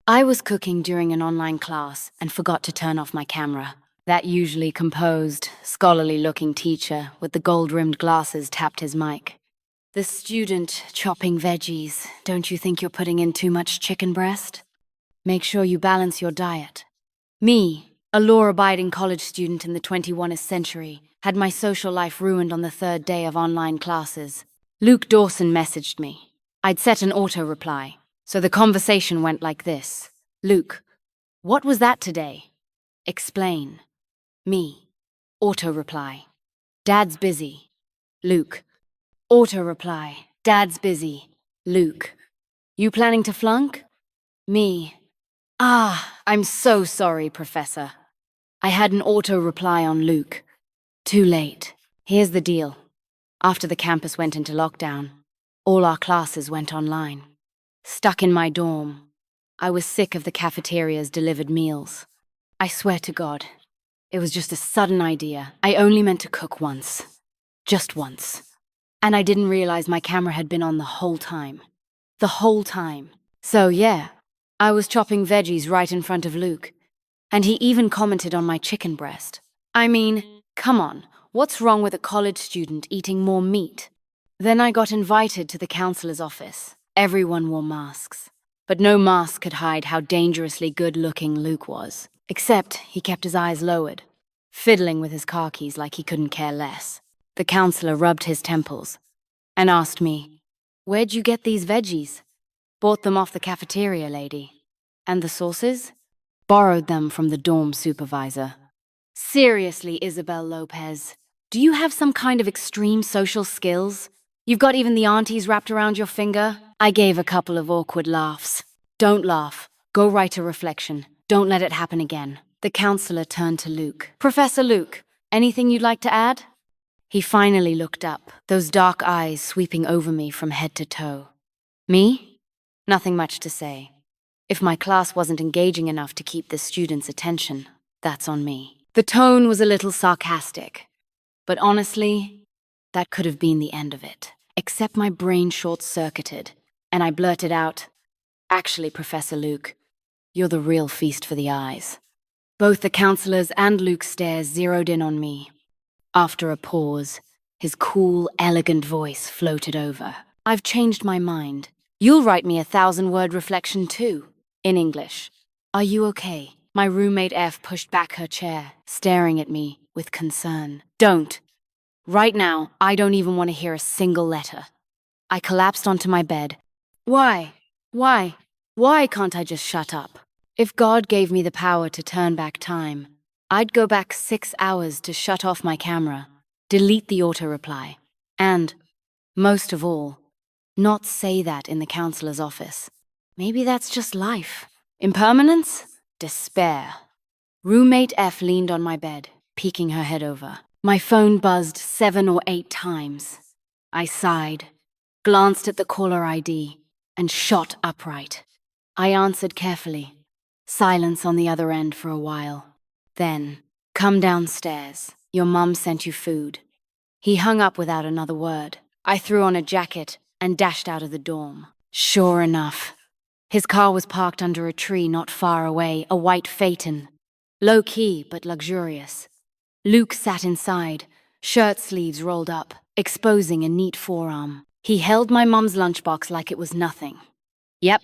I was cooking during an online class and forgot to turn off my camera. That usually composed, scholarly-looking teacher with the gold-rimmed glasses tapped his mic. "The student chopping veggies. Don't you think you're putting in too much chicken breast? Make sure you balance your diet." Me, a law-abiding college student in the 21st century, had my social life ruined on the third day of online classes. Luke Dawson messaged me. I'd set an auto-reply, so the conversation went like this. "Luke, what was that today? Explain." Me, auto-reply. "Dad's busy." Luke, auto-reply. "Dad's busy." Luke, "You planning to flunk?" Me, "I'm so sorry, Professor." I had an auto-reply on Luke. "Too late. Here's the deal. After the campus went into lockdown, all our classes went online. Stuck in my dorm, I was sick of the cafeteria's delivered meals. I swear to God, it was just a sudden idea. I only meant to cook once. Just once. And I didn't realize my camera had been on the whole time. The whole time. So yeah, I was chopping veggies right in front of Luke. And he even commented on my chicken breast. I mean, come on, what's wrong with a college student eating more meat? Then I got invited to the counselor's office. Everyone wore masks. But no mask could hide how dangerously good-looking Luke was. Except he kept his eyes lowered, fiddling with his car keys like he couldn't care less. The counselor rubbed his temples and asked me, "Where'd you get these veggies?" "Bought them off the cafeteria, lady." "And the sauces?" "Borrowed them from the dorm supervisor." Seriously, Isabel Lopez, do you have some kind of extreme social skills? You've got even the aunties wrapped around your finger? I gave a couple of awkward laughs. "Don't laugh. Go write a reflection. Don't let it happen again." The counselor turned to Luke. "Professor Luke, anything you'd like to add?" He finally looked up, those dark eyes sweeping over me from head to toe. Me? Nothing much to say. If my class wasn't engaging enough to keep the students' attention, that's on me. The tone was a little sarcastic, but honestly, that could have been the end of it. Except my brain short-circuited, and I blurted out, "Actually, Professor Luke, you're the real feast for the eyes." Both the counselors and Luke's stares zeroed in on me. After a pause, his cool, elegant voice floated over. "I've changed my mind. You'll write me a 1,000-word reflection too, in English. Are you okay?" My roommate F pushed back her chair, staring at me with concern. "Don't. Right now, I don't even want to hear a single letter." I collapsed onto my bed. Why? Why can't I just shut up? If God gave me the power to turn back time, I'd go back 6 hours to shut off my camera, delete the auto-reply, and, most of all, not say that in the counselor's office. Maybe that's just life. Impermanence? Despair. Roommate F leaned on my bed, peeking her head over. My phone buzzed 7 or 8 times. I sighed, glanced at the caller ID, and shot upright. I answered carefully. Silence on the other end for a while. Then, "Come downstairs. Your mum sent you food." He hung up without another word. I threw on a jacket and dashed out of the dorm. Sure enough, his car was parked under a tree not far away, a white phaeton. Low-key, but luxurious. Luke sat inside, shirt sleeves rolled up, exposing a neat forearm. He held my mum's lunchbox like it was nothing. Yep,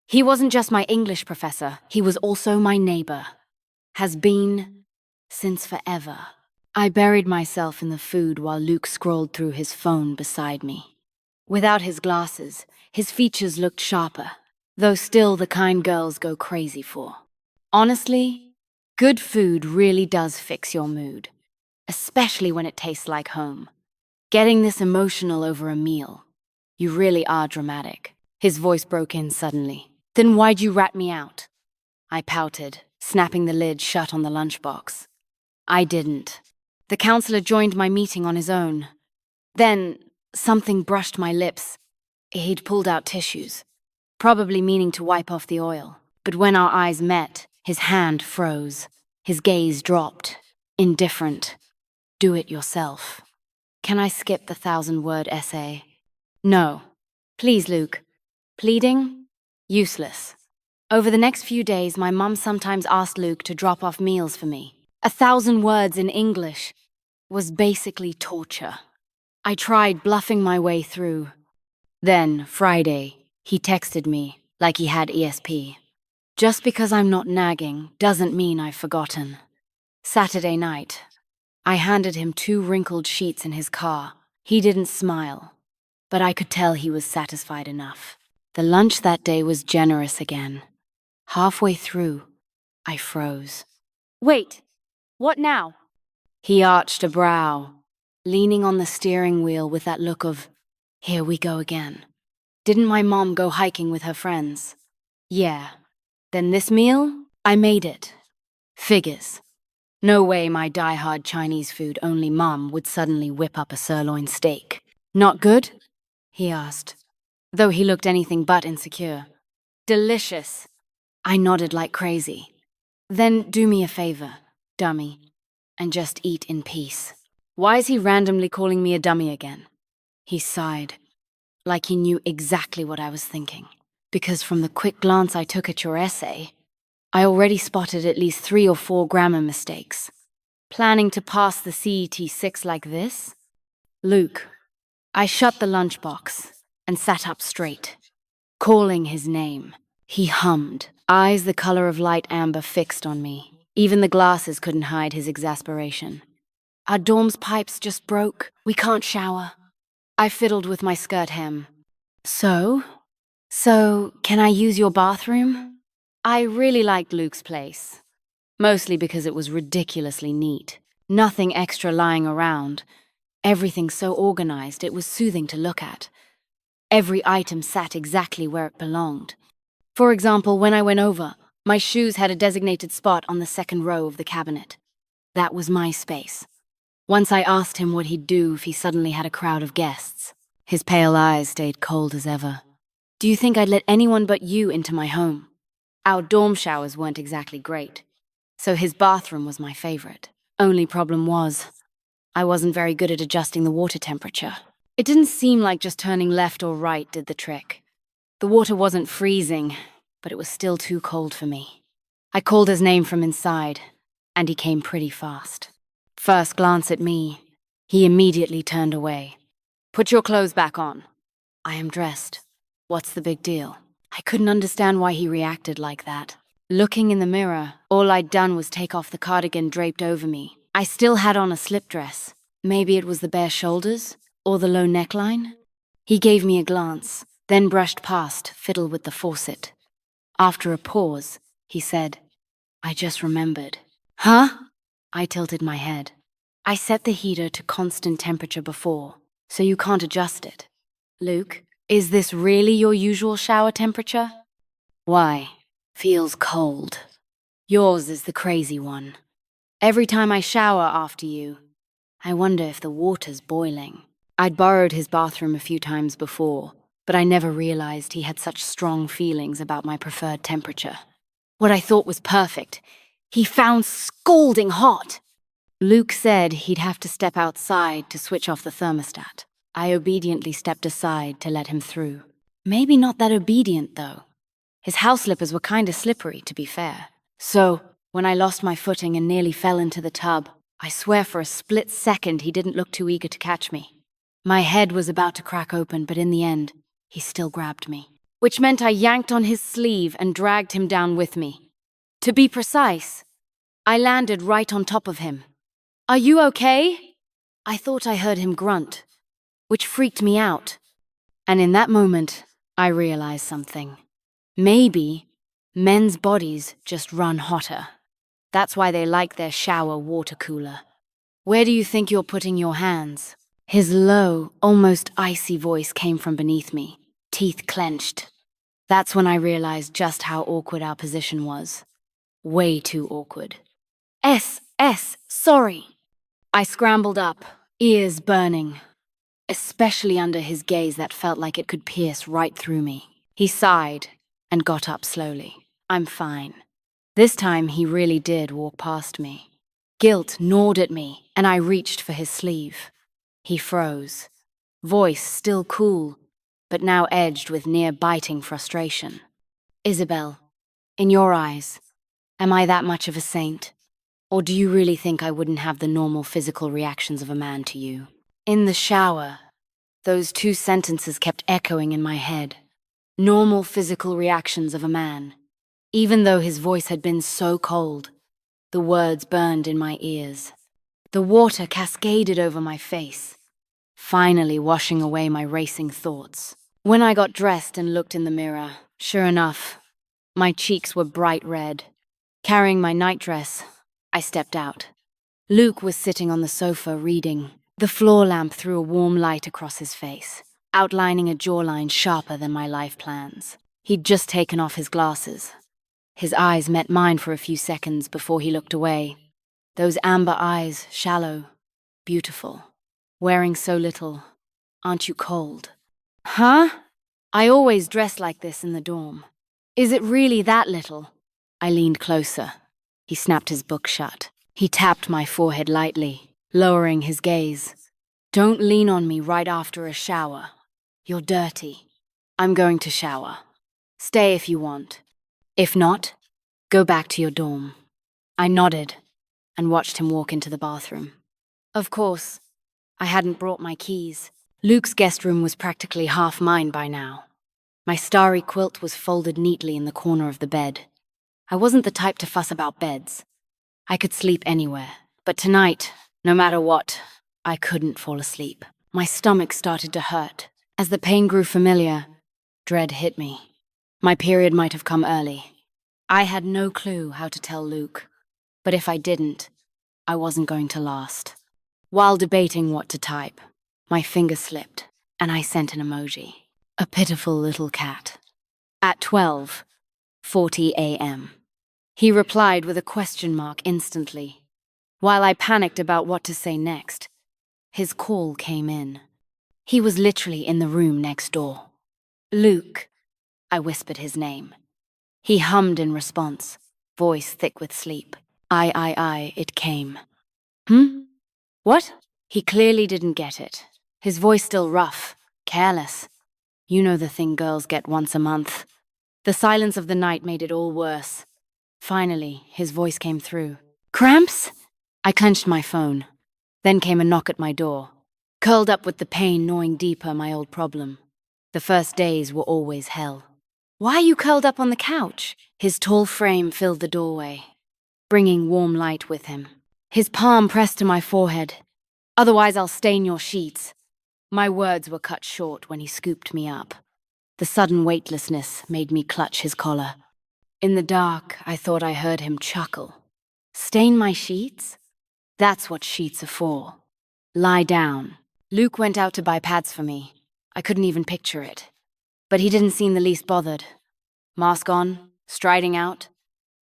he wasn't just my English professor, he was also my neighbor. Has been since forever. I buried myself in the food while Luke scrolled through his phone beside me. Without his glasses, his features looked sharper, though still the kind girls go crazy for. Honestly, good food really does fix your mood, especially when it tastes like home. Getting this emotional over a meal. You really are dramatic. His voice broke in suddenly. "Then why'd you rat me out?" I pouted, snapping the lid shut on the lunchbox. "I didn't. The counselor joined my meeting on his own. Then, something brushed my lips. He'd pulled out tissues, probably meaning to wipe off the oil. But when our eyes met, his hand froze. His gaze dropped. Indifferent. Do it yourself. Can I skip the 1,000-word essay? No. Please, Luke. Pleading? Useless. Over the next few days, my mum sometimes asked Luke to drop off meals for me. 1,000 words in English was basically torture. I tried bluffing my way through. Then, Friday, he texted me like he had ESP. Just because I'm not nagging doesn't mean I've forgotten. Saturday night, I handed him 2 wrinkled sheets in his car. He didn't smile, but I could tell he was satisfied enough. The lunch that day was generous again. Halfway through, I froze. Wait, what now? He arched a brow, leaning on the steering wheel with that look of, here we go again. Didn't my mom go hiking with her friends? Yeah. Then this meal? I made it. Figures. No way my die-hard Chinese food only mom would suddenly whip up a sirloin steak. Not good? He asked, though he looked anything but insecure. Delicious. I nodded like crazy. Then do me a favor, dummy, and just eat in peace. Why is he randomly calling me a dummy again? He sighed, like he knew exactly what I was thinking. Because from the quick glance I took at your essay, I already spotted at least 3 or 4 grammar mistakes. Planning to pass the CET 6 like this? Luke. I shut the lunchbox and sat up straight. Calling his name, he hummed, eyes the color of light amber fixed on me. Even the glasses couldn't hide his exasperation. Our dorm's pipes just broke. We can't shower. I fiddled with my skirt hem. So, can I use your bathroom? I really liked Luke's place. Mostly because it was ridiculously neat. Nothing extra lying around. Everything so organized it was soothing to look at. Every item sat exactly where it belonged. For example, when I went over, my shoes had a designated spot on the 2nd row of the cabinet. That was my space. Once I asked him what he'd do if he suddenly had a crowd of guests. His pale eyes stayed cold as ever. Do you think I'd let anyone but you into my home? Our dorm showers weren't exactly great, so his bathroom was my favorite. Only problem was, I wasn't very good at adjusting the water temperature. It didn't seem like just turning left or right did the trick. The water wasn't freezing, but it was still too cold for me. I called his name from inside, and he came pretty fast. First glance at me, he immediately turned away. Put your clothes back on. I am dressed. What's the big deal? I couldn't understand why he reacted like that. Looking in the mirror, all I'd done was take off the cardigan draped over me. I still had on a slip dress. Maybe it was the bare shoulders, or the low neckline? He gave me a glance, then brushed past, fiddle with the faucet. After a pause, he said, I just remembered. Huh? I tilted my head. I set the heater to constant temperature before, so you can't adjust it. Luke, is this really your usual shower temperature? Why? Feels cold. Yours is the crazy one. Every time I shower after you, I wonder if the water's boiling. I'd borrowed his bathroom a few times before, but I never realized he had such strong feelings about my preferred temperature. What I thought was perfect, he found scalding hot. Luke said he'd have to step outside to switch off the thermostat. I obediently stepped aside to let him through. Maybe not that obedient, though. His house slippers were kinda slippery, to be fair. So, when I lost my footing and nearly fell into the tub, I swear for a split second he didn't look too eager to catch me. My head was about to crack open, but in the end, he still grabbed me. Which meant I yanked on his sleeve and dragged him down with me. To be precise, I landed right on top of him. Are you okay? I thought I heard him grunt, which freaked me out. And in that moment, I realized something. Maybe men's bodies just run hotter. That's why they like their shower water cooler. Where do you think you're putting your hands? His low, almost icy voice came from beneath me, teeth clenched. That's when I realized just how awkward our position was. Way too awkward. Sorry. I scrambled up, ears burning, especially under his gaze that felt like it could pierce right through me. He sighed and got up slowly. I'm fine. This time he really did walk past me. Guilt gnawed at me, and I reached for his sleeve. He froze, voice still cool, but now edged with near-biting frustration. Isabel, In your eyes, am I that much of a saint? Or do you really think I wouldn't have the normal physical reactions of a man to you? In the shower, those two sentences kept echoing in my head. Normal physical reactions of a man. Even though his voice had been so cold, the words burned in my ears. The water cascaded over my face, finally washing away my racing thoughts. When I got dressed and looked in the mirror, sure enough, my cheeks were bright red. Carrying my nightdress, I stepped out. Luke was sitting on the sofa reading. The floor lamp threw a warm light across his face, outlining a jawline sharper than my life plans. He'd just taken off his glasses. His eyes met mine for a few seconds before he looked away. Those amber eyes, shallow, beautiful. Wearing so little, aren't you cold? Huh? I always dress like this in the dorm. Is it really that little? I leaned closer. He snapped his book shut. He tapped my forehead lightly, lowering his gaze. Don't lean on me right after a shower. You're dirty. I'm going to shower. Stay if you want. If not, go back to your dorm. I nodded and watched him walk into the bathroom. Of course, I hadn't brought my keys. Luke's guest room was practically half mine by now. My starry quilt was folded neatly in the corner of the bed. I wasn't the type to fuss about beds. I could sleep anywhere, but tonight, no matter what, I couldn't fall asleep. My stomach started to hurt. As the pain grew familiar, dread hit me. My period might have come early. I had no clue how to tell Luke, but if I didn't, I wasn't going to last. While debating what to type, my finger slipped, and I sent an emoji. A pitiful little cat. At 12:40 a.m. He replied with a question mark instantly. While I panicked about what to say next, his call came in. He was literally in the room next door. Luke, I whispered his name. He hummed in response, voice thick with sleep. It came. What? He clearly didn't get it. His voice still rough, careless. You know the thing girls get once a month. The silence of the night made it all worse. Finally, his voice came through. Cramps? I clenched my phone. Then came a knock at my door. Curled up with the pain gnawing deeper my old problem. The first days were always hell. Why are you curled up on the couch? His tall frame filled the doorway, bringing warm light with him. His palm pressed to my forehead. Otherwise I'll stain your sheets. My words were cut short when he scooped me up. The sudden weightlessness made me clutch his collar. In the dark, I thought I heard him chuckle. Stain my sheets? That's what sheets are for. Lie down. Luke went out to buy pads for me. I couldn't even picture it. But he didn't seem the least bothered. Mask on, striding out.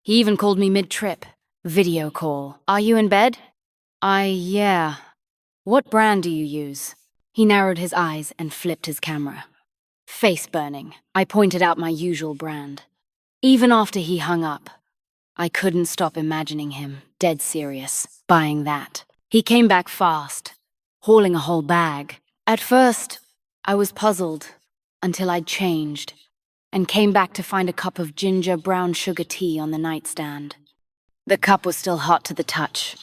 He even called me mid-trip. Video call. Are you in bed? Yeah. What brand do you use? He narrowed his eyes and flipped his camera. Face burning. I pointed out my usual brand. Even after he hung up, I couldn't stop imagining him, dead serious, buying that. He came back fast, hauling a whole bag. At first, I was puzzled, until I'd changed, and came back to find a cup of ginger brown sugar tea on the nightstand. The cup was still hot to the touch.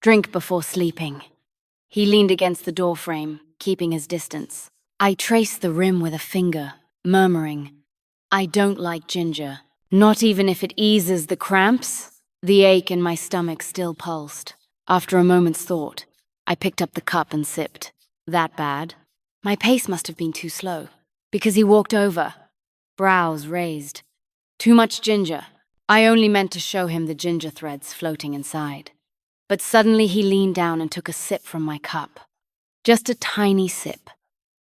Drink before sleeping. He leaned against the doorframe, keeping his distance. I traced the rim with a finger, murmuring, I don't like ginger. Not even if it eases the cramps? The ache in my stomach still pulsed. After a moment's thought, I picked up the cup and sipped. That bad? My pace must have been too slow, because he walked over, brows raised. Too much ginger. I only meant to show him the ginger threads floating inside. But suddenly he leaned down and took a sip from my cup. Just a tiny sip,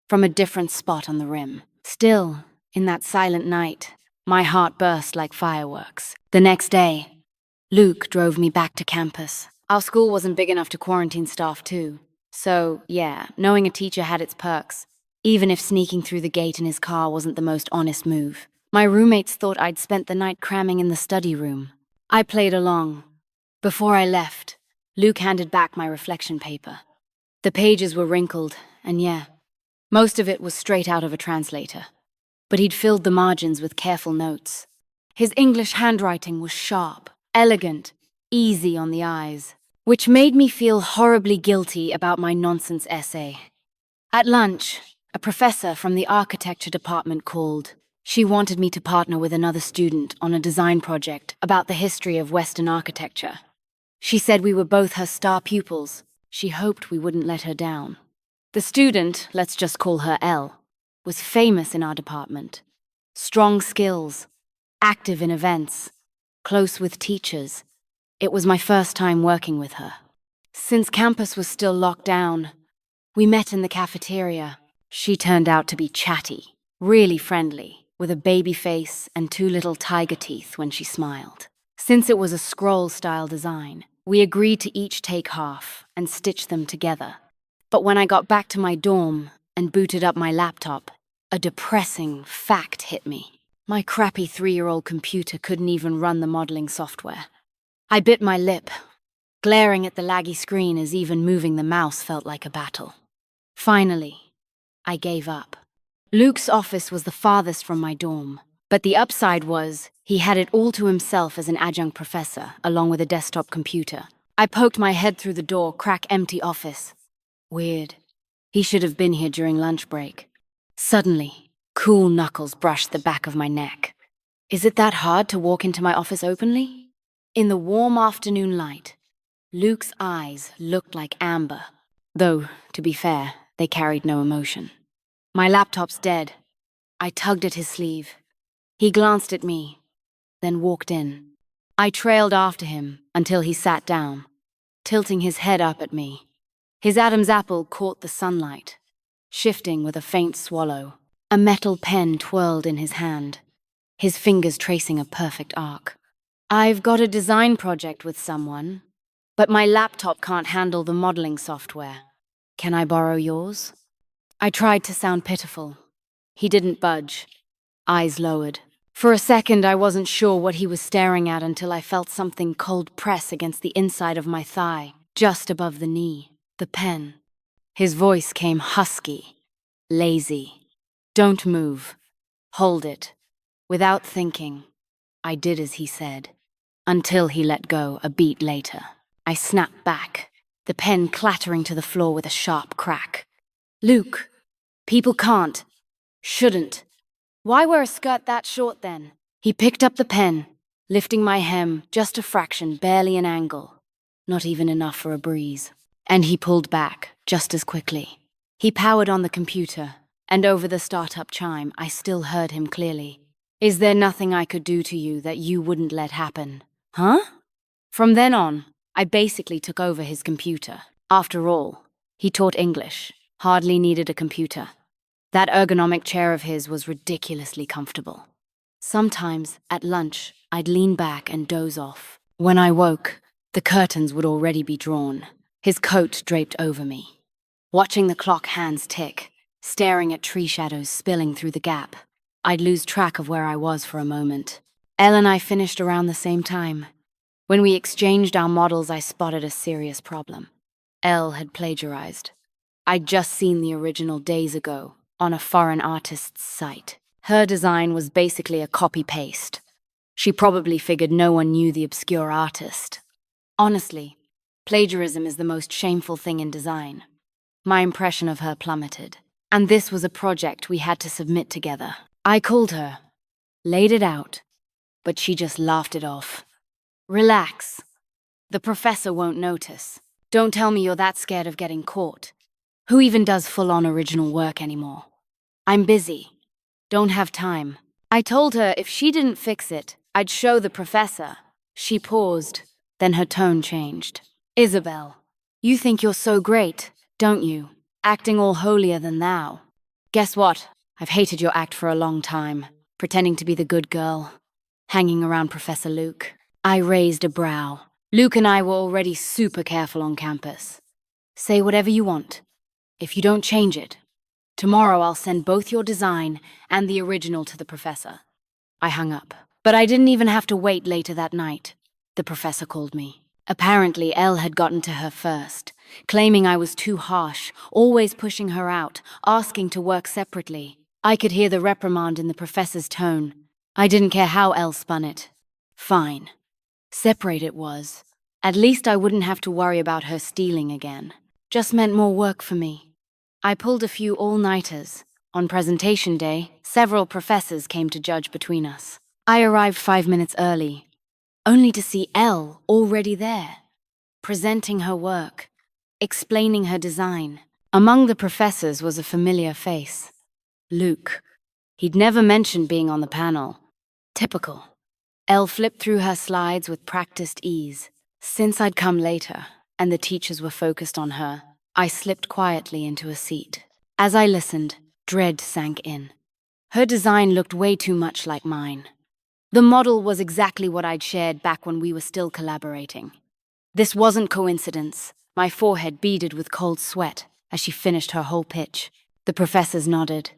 from a different spot on the rim. Still, in that silent night, my heart burst like fireworks. The next day, Luke drove me back to campus. Our school wasn't big enough to quarantine staff too. So, yeah, knowing a teacher had its perks, even if sneaking through the gate in his car wasn't the most honest move. My roommates thought I'd spent the night cramming in the study room. I played along. Before I left, Luke handed back my reflection paper. The pages were wrinkled, and yeah, most of it was straight out of a translator. But he'd filled the margins with careful notes. His English handwriting was sharp, elegant, easy on the eyes, which made me feel horribly guilty about my nonsense essay. At lunch, a professor from the architecture department called. She wanted me to partner with another student on a design project about the history of Western architecture. She said we were both her star pupils. She hoped we wouldn't let her down. The student, let's just call her Elle, was famous in our department. Strong skills, active in events, close with teachers. It was my first time working with her. Since campus was still locked down, we met in the cafeteria. She turned out to be chatty, really friendly, with a baby face and two little tiger teeth when she smiled. Since it was a scroll-style design, we agreed to each take half and stitch them together. But when I got back to my dorm and booted up my laptop, a depressing fact hit me. My crappy 3-year-old computer couldn't even run the modeling software. I bit my lip, glaring at the laggy screen as even moving the mouse felt like a battle. Finally, I gave up. Luke's office was the farthest from my dorm, but the upside was he had it all to himself as an adjunct professor, along with a desktop computer. I poked my head through the door, empty office. Weird. He should have been here during lunch break. Suddenly, cool knuckles brushed the back of my neck. Is it that hard to walk into my office openly? In the warm afternoon light, Luke's eyes looked like amber, though, to be fair, they carried no emotion. My laptop's dead. I tugged at his sleeve. He glanced at me, then walked in. I trailed after him until he sat down, tilting his head up at me. His Adam's apple caught the sunlight, shifting with a faint swallow. A metal pen twirled in his hand, his fingers tracing a perfect arc. I've got a design project with someone, but my laptop can't handle the modeling software. Can I borrow yours? I tried to sound pitiful. He didn't budge, eyes lowered. For a second, I wasn't sure what he was staring at until I felt something cold press against the inside of my thigh, just above the knee. The pen. His voice came husky, lazy. Don't move. Hold it. Without thinking, I did as he said, until he let go a beat later. I snapped back, the pen clattering to the floor with a sharp crack. Luke, people can't, shouldn't. Why wear a skirt that short then? He picked up the pen, lifting my hem just a fraction, barely an angle. Not even enough for a breeze. And he pulled back, just as quickly. He powered on the computer, and over the startup chime, I still heard him clearly. Is there nothing I could do to you that you wouldn't let happen? Huh? From then on, I basically took over his computer. After all, he taught English, hardly needed a computer. That ergonomic chair of his was ridiculously comfortable. Sometimes, at lunch, I'd lean back and doze off. When I woke, the curtains would already be drawn, his coat draped over me. Watching the clock hands tick, staring at tree shadows spilling through the gap, I'd lose track of where I was for a moment. Elle and I finished around the same time. When we exchanged our models, I spotted a serious problem. Elle had plagiarized. I'd just seen the original days ago, on a foreign artist's site. Her design was basically a copy-paste. She probably figured no one knew the obscure artist. Honestly, plagiarism is the most shameful thing in design. My impression of her plummeted. And this was a project we had to submit together. I called her, laid it out, but she just laughed it off. Relax. The professor won't notice. Don't tell me you're that scared of getting caught. Who even does full-on original work anymore? I'm busy. Don't have time. I told her if she didn't fix it, I'd show the professor. She paused, then her tone changed. Isabel, you think you're so great, don't you? Acting all holier than thou. Guess what? I've hated your act for a long time. Pretending to be the good girl. Hanging around Professor Luke. I raised a brow. Luke and I were already super careful on campus. Say whatever you want. If you don't change it, tomorrow I'll send both your design and the original to the professor. I hung up. But I didn't even have to wait later that night. The professor called me. Apparently, Elle had gotten to her first, claiming I was too harsh, always pushing her out, asking to work separately. I could hear the reprimand in the professor's tone. I didn't care how Elle spun it. Fine. Separate it was. At least I wouldn't have to worry about her stealing again. Just meant more work for me. I pulled a few all-nighters. On presentation day, several professors came to judge between us. I arrived 5 minutes early, only to see Elle already there, presenting her work, explaining her design. Among the professors was a familiar face. Luke. He'd never mentioned being on the panel. Typical. Elle flipped through her slides with practiced ease. Since I'd come later, and the teachers were focused on her, I slipped quietly into a seat. As I listened, dread sank in. Her design looked way too much like mine. The model was exactly what I'd shared back when we were still collaborating. This wasn't coincidence. My forehead beaded with cold sweat as she finished her whole pitch. The professors nodded,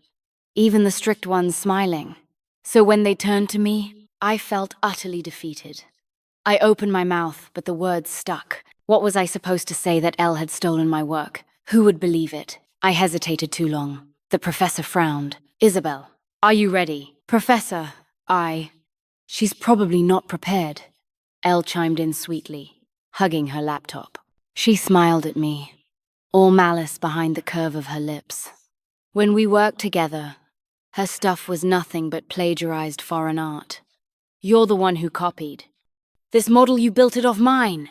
even the strict ones smiling. So when they turned to me, I felt utterly defeated. I opened my mouth, but the words stuck. What was I supposed to say that Elle had stolen my work? Who would believe it? I hesitated too long. The professor frowned. Isabel, are you ready? Professor, She's probably not prepared. Elle chimed in sweetly, hugging her laptop. She smiled at me, all malice behind the curve of her lips. When we worked together, her stuff was nothing but plagiarized foreign art. You're the one who copied. This model, you built it off mine.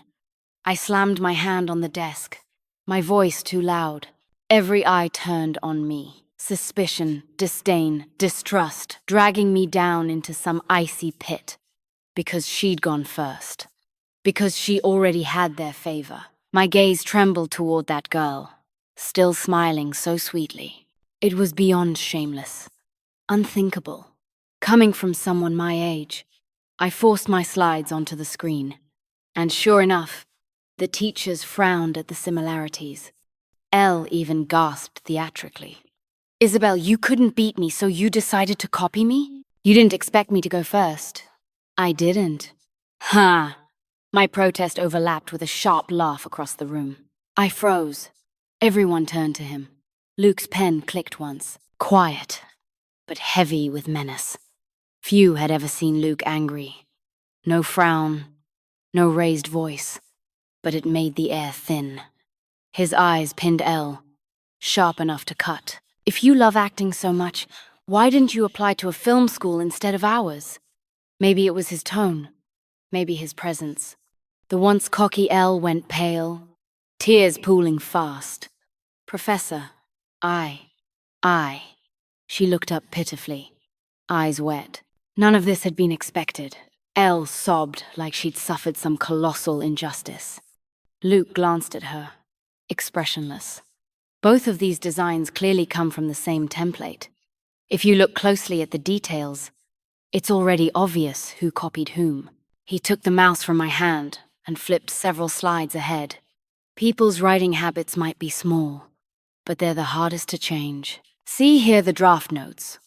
I slammed my hand on the desk, my voice too loud. Every eye turned on me. Suspicion, disdain, distrust, dragging me down into some icy pit. Because she'd gone first. Because she already had their favor. My gaze trembled toward that girl, still smiling so sweetly. It was beyond shameless. Unthinkable. Coming from someone my age. I forced my slides onto the screen. And sure enough, the teachers frowned at the similarities. Elle even gasped theatrically. Isabel, you couldn't beat me, so you decided to copy me? You didn't expect me to go first. I didn't. Ha! My protest overlapped with a sharp laugh across the room. I froze. Everyone turned to him. Luke's pen clicked once. Quiet, but heavy with menace. Few had ever seen Luke angry. No frown, no raised voice, but it made the air thin. His eyes pinned Elle, sharp enough to cut. If you love acting so much, why didn't you apply to a film school instead of ours? Maybe it was his tone, maybe his presence. The once cocky Elle went pale, tears pooling fast. Professor, I. She looked up pitifully, eyes wet. None of this had been expected. Elle sobbed like she'd suffered some colossal injustice. Luke glanced at her, expressionless. Both of these designs clearly come from the same template. If you look closely at the details, it's already obvious who copied whom. He took the mouse from my hand and flipped several slides ahead. People's writing habits might be small, but they're the hardest to change. See here the draft notes.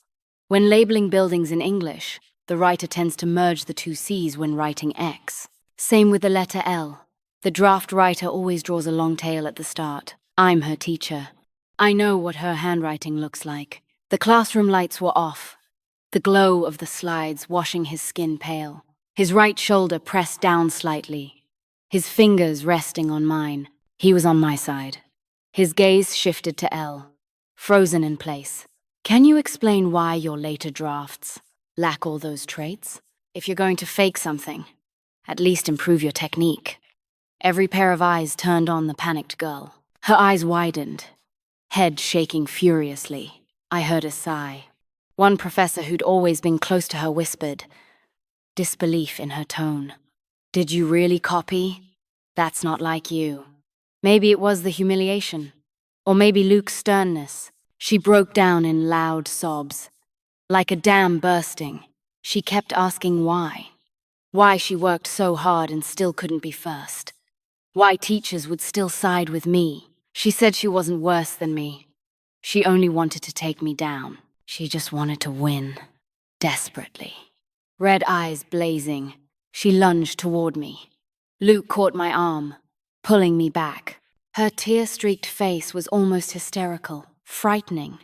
When labeling buildings in English, the writer tends to merge the two C's when writing X. Same with the letter L. The draft writer always draws a long tail at the start. I'm her teacher. I know what her handwriting looks like. The classroom lights were off, the glow of the slides washing his skin pale. His right shoulder pressed down slightly, his fingers resting on mine. He was on my side. His gaze shifted to Elle, frozen in place. Can you explain why your later drafts lack all those traits? If you're going to fake something, at least improve your technique. Every pair of eyes turned on the panicked girl. Her eyes widened, head shaking furiously. I heard a sigh. One professor who'd always been close to her whispered, disbelief in her tone. Did you really copy? That's not like you. Maybe it was the humiliation, or maybe Luke's sternness. She broke down in loud sobs. Like a dam bursting, she kept asking why. Why she worked so hard and still couldn't be first. Why teachers would still side with me. She said she wasn't worse than me. She only wanted to take me down. She just wanted to win. Desperately. Red eyes blazing, she lunged toward me. Luke caught my arm, pulling me back. Her tear-streaked face was almost hysterical, frightening.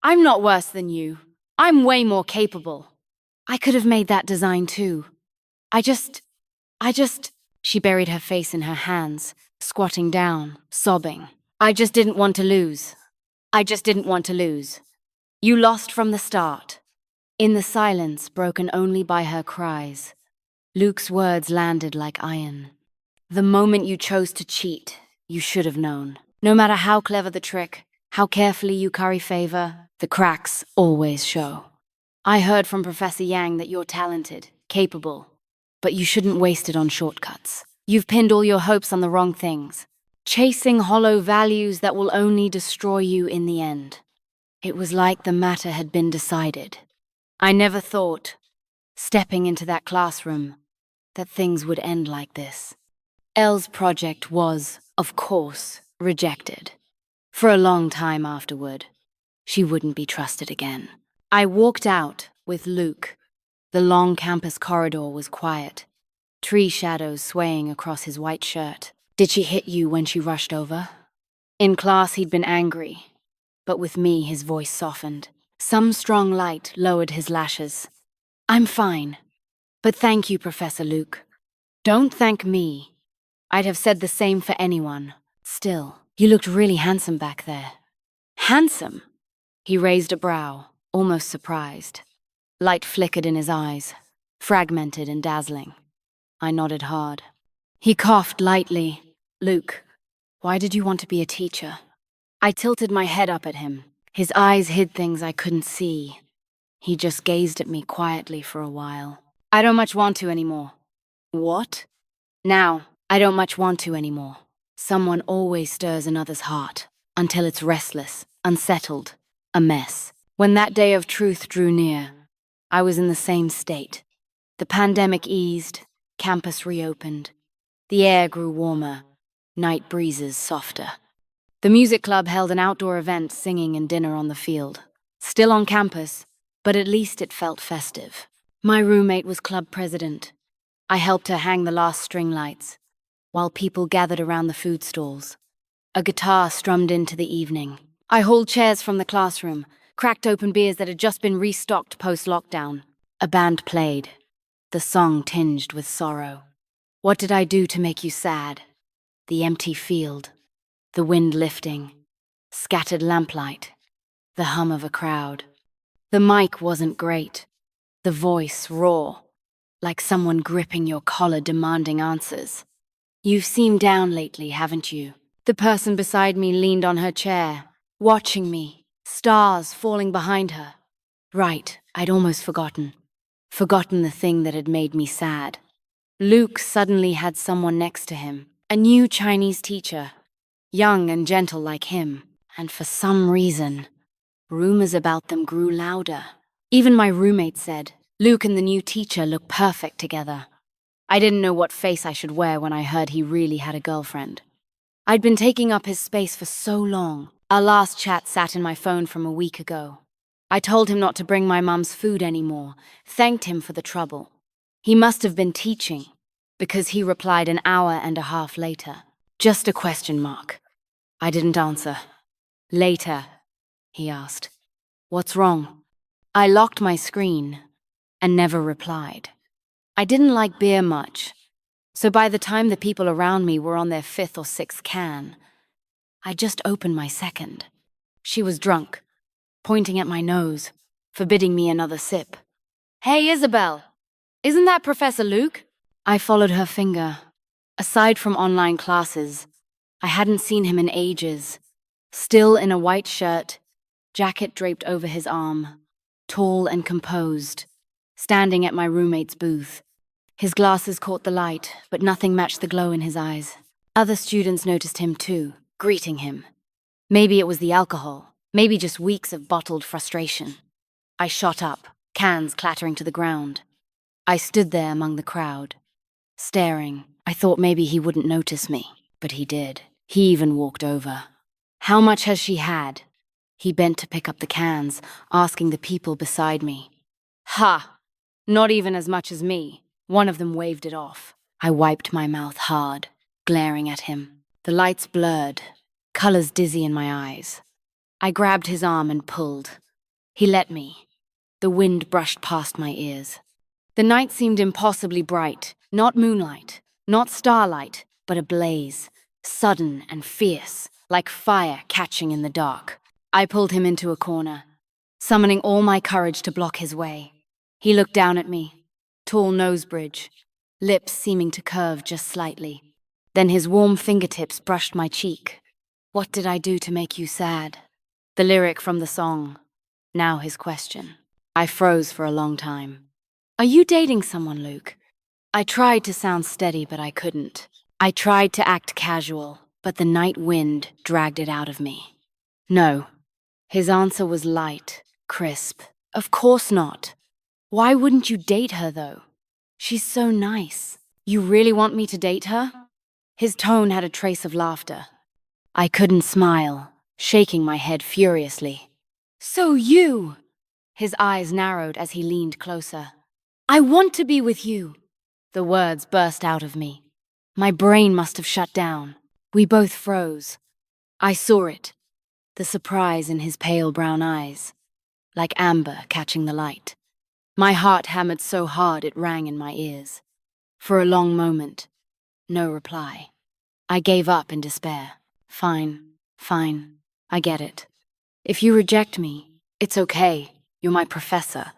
I'm not worse than you. I'm way more capable. I could have made that design too. I just, I just. She buried her face in her hands, squatting down, sobbing. I just didn't want to lose. I just didn't want to lose. You lost from the start. In the silence, broken only by her cries, Luke's words landed like iron. The moment you chose to cheat, you should have known. No matter how clever the trick, how carefully you curry favor, the cracks always show. I heard from Professor Yang that you're talented, capable, but you shouldn't waste it on shortcuts. You've pinned all your hopes on the wrong things, chasing hollow values that will only destroy you in the end. It was like the matter had been decided. I never thought, stepping into that classroom, that things would end like this. Elle's project was, of course, rejected. For a long time afterward, she wouldn't be trusted again. I walked out with Luke. The long campus corridor was quiet, tree shadows swaying across his white shirt. Did she hit you when she rushed over? In class, he'd been angry, but with me, his voice softened. Some strong light lowered his lashes. I'm fine, but thank you, Professor Luke. Don't thank me. I'd have said the same for anyone. Still, you looked really handsome back there. Handsome? He raised a brow, almost surprised. Light flickered in his eyes, fragmented and dazzling. I nodded hard. He coughed lightly. Luke, why did you want to be a teacher? I tilted my head up at him. His eyes hid things I couldn't see. He just gazed at me quietly for a while. I don't much want to anymore. What? Now, I don't much want to anymore. Someone always stirs another's heart, until it's restless, unsettled, a mess. When that day of truth drew near, I was in the same state. The pandemic eased, campus reopened. The air grew warmer, night breezes softer. The music club held an outdoor event, singing and dinner on the field. Still on campus, but at least it felt festive. My roommate was club president. I helped her hang the last string lights, while people gathered around the food stalls. A guitar strummed into the evening. I hauled chairs from the classroom, cracked open beers that had just been restocked post-lockdown. A band played, the song tinged with sorrow. What did I do to make you sad? The empty field, the wind lifting, scattered lamplight, the hum of a crowd. The mic wasn't great, the voice raw, like someone gripping your collar demanding answers. You've seemed down lately, haven't you? The person beside me leaned on her chair, watching me, stars falling behind her. Right, I'd almost forgotten the thing that had made me sad. Luke suddenly had someone next to him, a new Chinese teacher, young and gentle like him, and for some reason, rumors about them grew louder. Even my roommate said, Luke and the new teacher look perfect together. I didn't know what face I should wear when I heard he really had a girlfriend. I'd been taking up his space for so long. Our last chat sat in my phone from a week ago. I told him not to bring my mum's food anymore, thanked him for the trouble. He must have been teaching, because he replied an hour and a half later. Just a question mark. I didn't answer. Later, he asked. What's wrong? I locked my screen and never replied. I didn't like beer much, so by the time the people around me were on their 5th or 6th can, I just opened my second. She was drunk, pointing at my nose, forbidding me another sip. Hey, Isabel, isn't that Professor Luke? I followed her finger. Aside from online classes, I hadn't seen him in ages. Still in a white shirt, jacket draped over his arm, tall and composed, standing at my roommate's booth. His glasses caught the light, but nothing matched the glow in his eyes. Other students noticed him too, greeting him. Maybe it was the alcohol, maybe just weeks of bottled frustration. I shot up, cans clattering to the ground. I stood there among the crowd, staring. I thought maybe he wouldn't notice me, but he did. He even walked over. How much has she had? He bent to pick up the cans, asking the people beside me. Ha! Not even as much as me. One of them waved it off. I wiped my mouth hard, glaring at him. The lights blurred, colors dizzy in my eyes. I grabbed his arm and pulled. He let me. The wind brushed past my ears. The night seemed impossibly bright, not moonlight, not starlight, but ablaze, sudden and fierce, like fire catching in the dark. I pulled him into a corner, summoning all my courage to block his way. He looked down at me, tall nose bridge, lips seeming to curve just slightly. Then his warm fingertips brushed my cheek. "What did I do to make you sad?" The lyric from the song. Now his question. I froze for a long time. "Are you dating someone, Luke?" I tried to sound steady, but I couldn't. I tried to act casual, but the night wind dragged it out of me. No. His answer was light, crisp. "Of course not. Why wouldn't you date her, though? She's so nice. You really want me to date her?" His tone had a trace of laughter. I couldn't smile, shaking my head furiously. "So you!" His eyes narrowed as he leaned closer. "I want to be with you." The words burst out of me. My brain must have shut down. We both froze. I saw it, the surprise in his pale brown eyes, like amber catching the light. My heart hammered so hard it rang in my ears. For a long moment, no reply. I gave up in despair. Fine, fine, I get it. If you reject me, it's okay. You're my professor.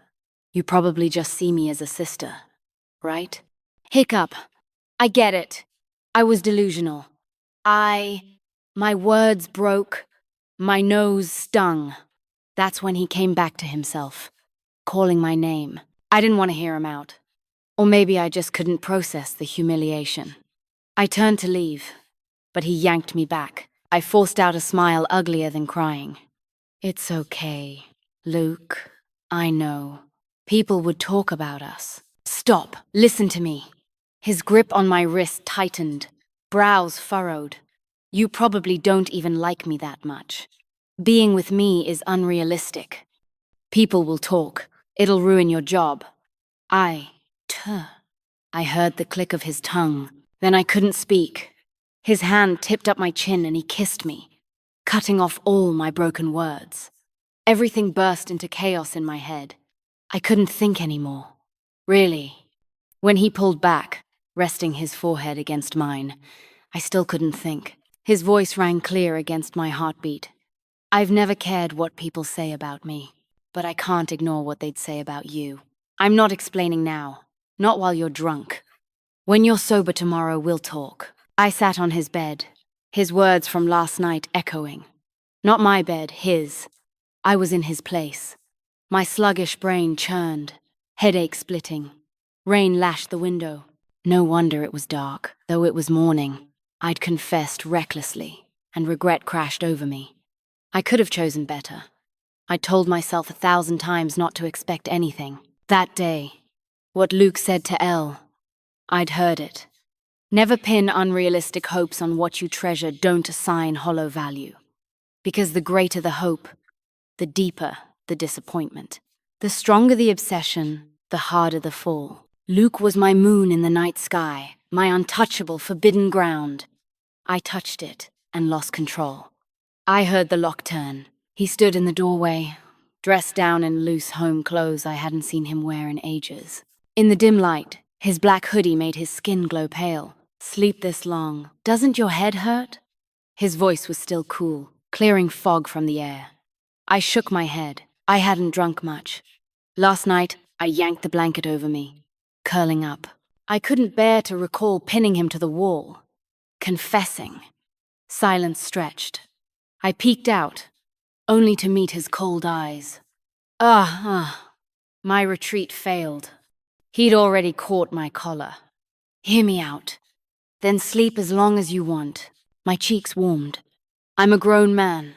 You probably just see me as a sister, right? Hiccup. I get it. I was delusional. My words broke. My nose stung. That's when he came back to himself, calling my name. I didn't want to hear him out. Or maybe I just couldn't process the humiliation. I turned to leave, but he yanked me back. I forced out a smile uglier than crying. "It's okay, Luke. I know. People would talk about us." "Stop. Listen to me." His grip on my wrist tightened, brows furrowed. "You probably don't even like me that much. Being with me is unrealistic. People will talk. It'll ruin your job." I heard the click of his tongue. Then I couldn't speak. His hand tipped up my chin and he kissed me, cutting off all my broken words. Everything burst into chaos in my head. I couldn't think anymore. Really. When he pulled back, resting his forehead against mine, I still couldn't think. His voice rang clear against my heartbeat. "I've never cared what people say about me, but I can't ignore what they'd say about you. I'm not explaining now, not while you're drunk. When you're sober tomorrow, we'll talk." I sat on his bed, his words from last night echoing. Not my bed, his. I was in his place. My sluggish brain churned, headache splitting. Rain lashed the window. No wonder it was dark, though it was morning. I'd confessed recklessly, and regret crashed over me. I could have chosen better. I'd told myself 1,000 times not to expect anything. That day, what Luke said to Elle, I'd heard it. Never pin unrealistic hopes on what you treasure, don't assign hollow value. Because the greater the hope, the deeper the disappointment. The stronger the obsession, the harder the fall. Luke was my moon in the night sky, my untouchable, forbidden ground. I touched it and lost control. I heard the lock turn. He stood in the doorway, dressed down in loose home clothes I hadn't seen him wear in ages. In the dim light, his black hoodie made his skin glow pale. "Sleep this long. Doesn't your head hurt?" His voice was still cool, clearing fog from the air. I shook my head. I hadn't drunk much. Last night, I yanked the blanket over me, curling up. I couldn't bear to recall pinning him to the wall, confessing. Silence stretched. I peeked out, only to meet his cold eyes. My retreat failed. He'd already caught my collar. "Hear me out. Then sleep as long as you want." My cheeks warmed. "I'm a grown man,"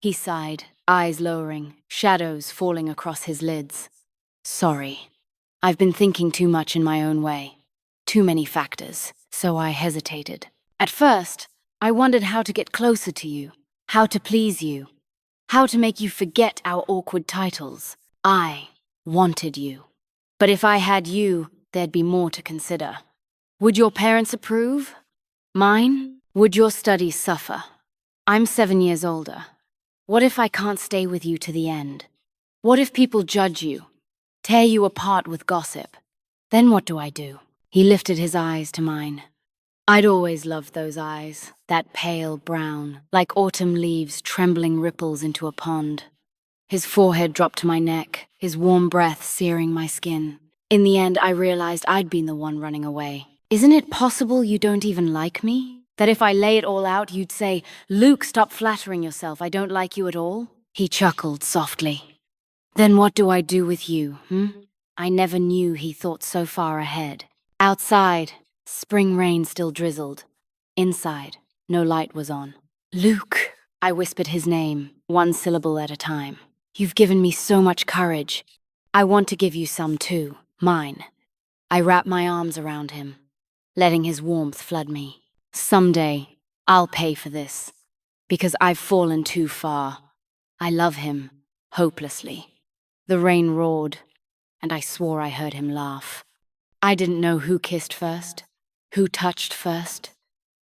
he sighed, eyes lowering, shadows falling across his lids. "Sorry. I've been thinking too much in my own way. Too many factors." So I hesitated. At first, I wondered how to get closer to you, how to please you, how to make you forget our awkward titles. I wanted you. But if I had you, there'd be more to consider. Would your parents approve? Mine? Would your studies suffer? I'm 7 years older. What if I can't stay with you to the end? What if people judge you, tear you apart with gossip. Then what do I do? He lifted his eyes to mine. I'd always loved those eyes, that pale brown, like autumn leaves trembling ripples into a pond. His forehead dropped to my neck, his warm breath searing my skin. In the end, I realized I'd been the one running away. Isn't it possible you don't even like me? That if I lay it all out, you'd say, "Luke, stop flattering yourself, I don't like you at all?" He chuckled softly. Then what do I do with you, I never knew he thought so far ahead. Outside, spring rain still drizzled. Inside, no light was on. Luke, I whispered his name, one syllable at a time. You've given me so much courage. I want to give you some too, mine. I wrapped my arms around him, letting his warmth flood me. Someday, I'll pay for this, because I've fallen too far. I love him, hopelessly. The rain roared, and I swore I heard him laugh. I didn't know who kissed first, who touched first,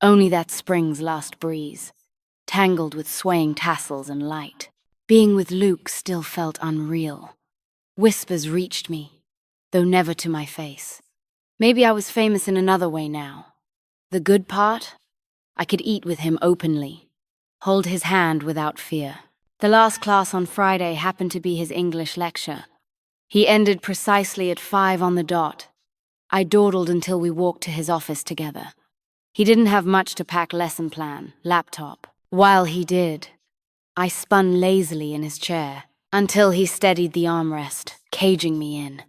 only that spring's last breeze, tangled with swaying tassels and light. Being with Luke still felt unreal. Whispers reached me, though never to my face. Maybe I was famous in another way now. The good part? I could eat with him openly, hold his hand without fear. The last class on Friday happened to be his English lecture. He ended precisely at 5 on the dot. I dawdled until we walked to his office together. He didn't have much to pack lesson plan, laptop. While he did, I spun lazily in his chair until he steadied the armrest, caging me in.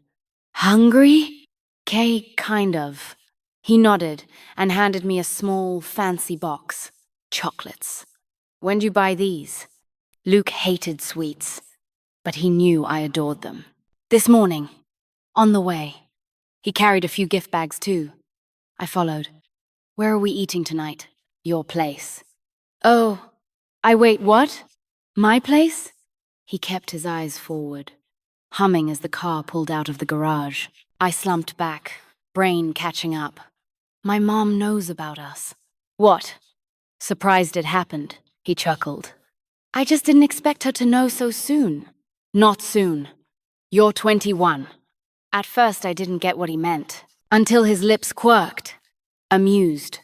Hungry? Kind of. He nodded and handed me a small, fancy box. Chocolates. When'd you buy these? Luke hated sweets, but he knew I adored them. This morning. On the way. He carried a few gift bags too. I followed. Where are we eating tonight? Your place. Oh, wait, what? My place? He kept his eyes forward, humming as the car pulled out of the garage. I slumped back, brain catching up. My mom knows about us. What? Surprised it happened, he chuckled. I just didn't expect her to know so soon. Not soon. You're 21. At first I didn't get what he meant, until his lips quirked, amused.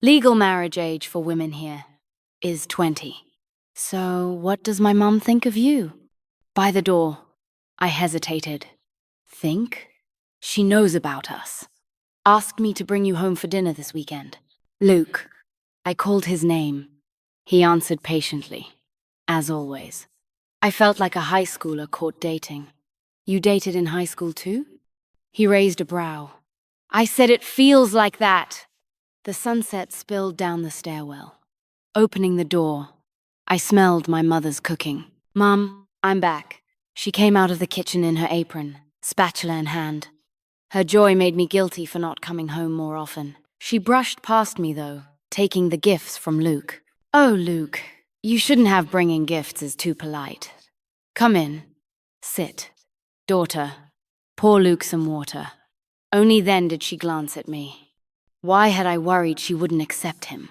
Legal marriage age for women here is 20. So what does my mom think of you? By the door, I hesitated. Think? She knows about us. Asked me to bring you home for dinner this weekend. Luke. I called his name. He answered patiently, as always. I felt like a high schooler caught dating. You dated in high school too? He raised a brow. I said it feels like that. The sunset spilled down the stairwell. Opening the door, I smelled my mother's cooking. Mom, I'm back. She came out of the kitchen in her apron, spatula in hand. Her joy made me guilty for not coming home more often. She brushed past me, though, taking the gifts from Luke. Oh, Luke, you shouldn't have bringing gifts is too polite. Come in. Sit. Daughter, pour Luke some water. Only then did she glance at me. Why had I worried she wouldn't accept him?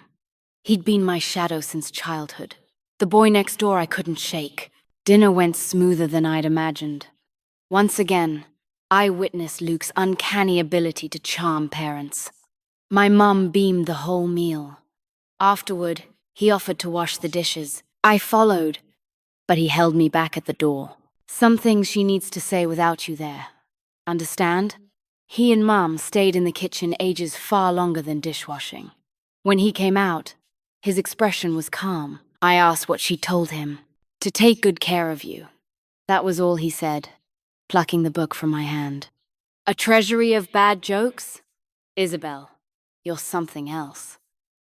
He'd been my shadow since childhood. The boy next door I couldn't shake. Dinner went smoother than I'd imagined. Once again, I witnessed Luke's uncanny ability to charm parents. My mum beamed the whole meal. Afterward, he offered to wash the dishes. I followed, but he held me back at the door. Some things she needs to say without you there. Understand? He and Mum stayed in the kitchen ages far longer than dishwashing. When he came out, his expression was calm. I asked what she told him. To take good care of you. That was all he said, plucking the book from my hand. A treasury of bad jokes? Isabel, you're something else.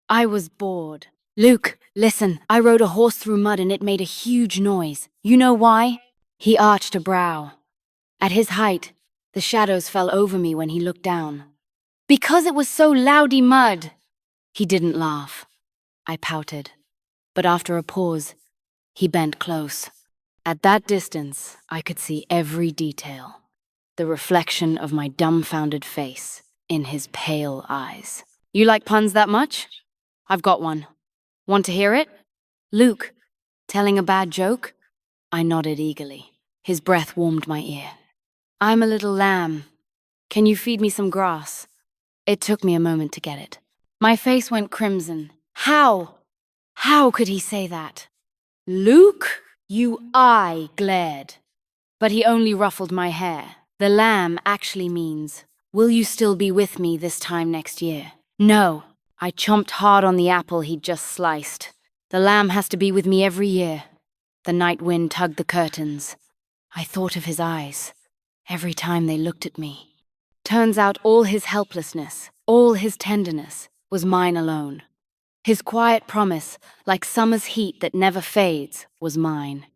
I was bored. Luke, listen, I rode a horse through mud and it made a huge noise. You know why? He arched a brow. At his height, the shadows fell over me when he looked down. Because it was so loudy mud. He didn't laugh. I pouted. But after a pause, he bent close. At that distance, I could see every detail. The reflection of my dumbfounded face in his pale eyes. You like puns that much? I've got one. Want to hear it? Luke, telling a bad joke? I nodded eagerly. His breath warmed my ear. I'm a little lamb. Can you feed me some grass? It took me a moment to get it. My face went crimson. How? How could he say that? Luke? I glared. But he only ruffled my hair. The lamb actually means, will you still be with me this time next year? No. I chomped hard on the apple he'd just sliced. The lamb has to be with me every year. The night wind tugged the curtains. I thought of his eyes, every time they looked at me. Turns out all his helplessness, all his tenderness, was mine alone. His quiet promise, like summer's heat that never fades, was mine.